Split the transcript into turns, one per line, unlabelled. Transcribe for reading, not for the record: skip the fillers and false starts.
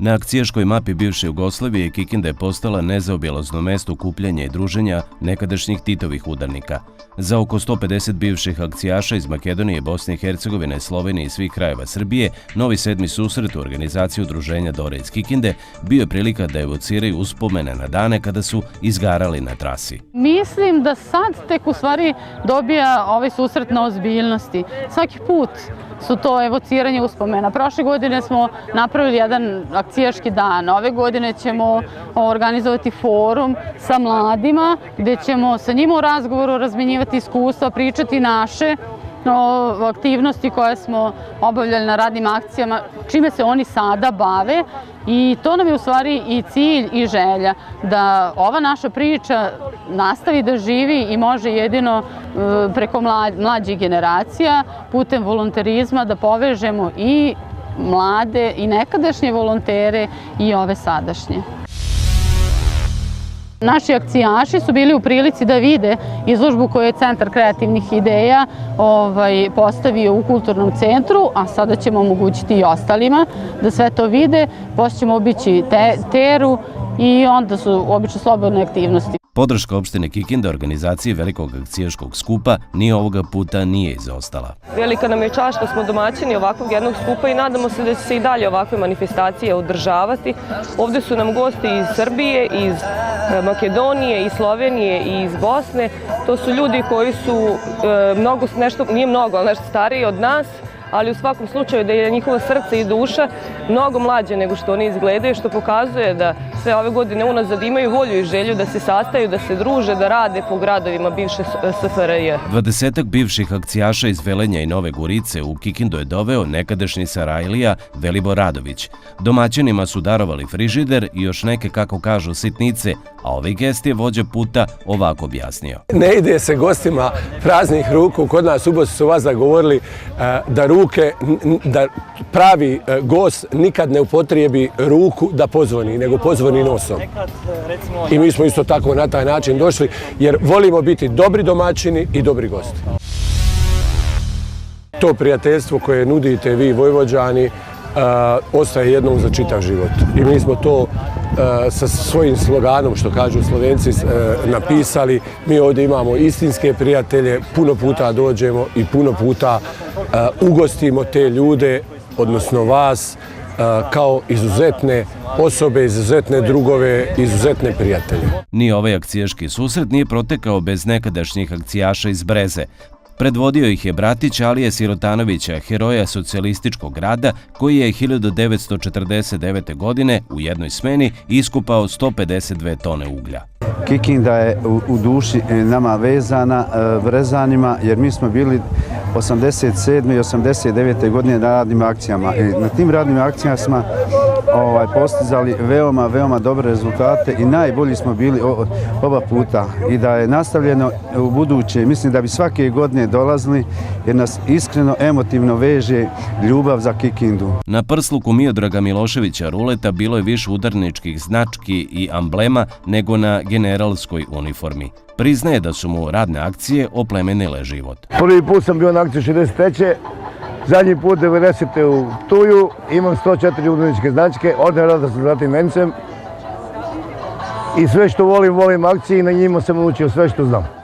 Na akcijaškoj mapi bivše Jugoslavije Kikinda je postala nezaobilazno mesto okupljanja i druženja nekadašnjih Titovih udarnika. Za oko 150 bivših akcijaša iz Makedonije, Bosne i Hercegovine, Slovenije i svih krajeva Srbije, novi 7. susret u organizaciji udruženja Dore iz Kikinde bio je prilika da evociraju uspomene na dane kada su izgarali na trasi.
Mislim da sad tek u stvari dobija ovaj susret na ozbiljnosti. Svaki put su to evociranje uspomena. Prošle godine smo napravili jedan akcijaški dan. Ove godine ćemo organizovati forum sa mladima gdje ćemo sa njima u razgovoru razmjenjivati iskustva, pričati naše aktivnosti koje smo obavljali na radnim akcijama, čime se oni sada bave, i to nam je u stvari i cilj i želja da ova naša priča nastavi da živi i može jedino preko mlađih generacija putem volonterizma da povežemo i mlade i nekadašnje volontere i ove sadašnje. Naši akcijaši su bili u prilici da vide izložbu koju je Centar kreativnih ideja postavio u kulturnom centru, a sada ćemo omogućiti i ostalima da sve to vide. Poslije ćemo obići teru i onda su obično slobodne aktivnosti.
Podrška opštine Kikinda organizaciji velikog akcijaškog skupa ni ovoga puta nije izostala.
Velika nam je čast što smo domaćini ovakvog jednog skupa i nadamo se da će se i dalje ovakve manifestacije održavati. Ovdje su nam gosti iz Srbije, iz Makedonije, iz Slovenije i iz Bosne. To su ljudi koji su nije mnogo, ali nešto stariji od nas, ali u svakom slučaju da je njihovo srce i duša mnogo mlađe nego što oni izgledaju, što pokazuje da sve ove godine unazad imaju volju i želju da se sastaju, da se druže, da rade po gradovima bivše SFRJ.
20-ak bivših akcijaša iz Velenja i Nove Gorice u Kikindu je doveo nekadašnji Sarajlija Velibor Radović. Domaćinima su darovali frižider i još neke, kako kažu, sitnice, a ovaj gest je vođa puta ovako objasnio.
Ne ide se gostima praznih ruku. Kod nas u Bosni su vas govorili da pravi gost nikad ne upotrijebi ruku da pozvoni, nego pozvoni nosom. I mi smo isto tako na taj način došli, jer volimo biti dobri domaćini i dobri gosti. To prijateljstvo koje nudite vi Vojvođani ostaje jednom za čitav život. I mi smo to sa svojim sloganom, što kažu Slovenci, napisali. Mi ovdje imamo istinske prijatelje, puno puta dođemo i puno puta ugostimo te ljude, odnosno vas, kao izuzetne osobe, izuzetne drugove, izuzetne prijatelje.
Ni ovaj akcijaški susret nije protekao bez nekadašnjih akcijaša iz Breze. Predvodio ih je Bratić Alije Sirotanovića, heroja socijalističkog rada, koji je 1949. godine u jednoj smeni iskupao 152 tone uglja.
Kikinda je u duši nama vezana Brezanima, jer mi smo bili 87. i 89. godine na radnim akcijama. Na tim radnim akcijama smo postizali veoma dobre rezultate i najbolji smo bili oba puta. I da je nastavljeno u buduće, mislim da bi svake godine dolazili, jer nas iskreno emotivno veže ljubav za Kikindu.
Na prsluku Miodraga Miloševića Ruleta bilo je više udarničkih znački i amblema nego na generalskoj uniformi. Priznaje da su mu radne akcije oplemenile život.
Prvi put sam bio na akciji 63. Zadnji put 90. u Tuju. Imam 104 udarničke značke, orden rada sa zlatnim vencem. I sve što volim akcije i na njima sam naučio sve što znam.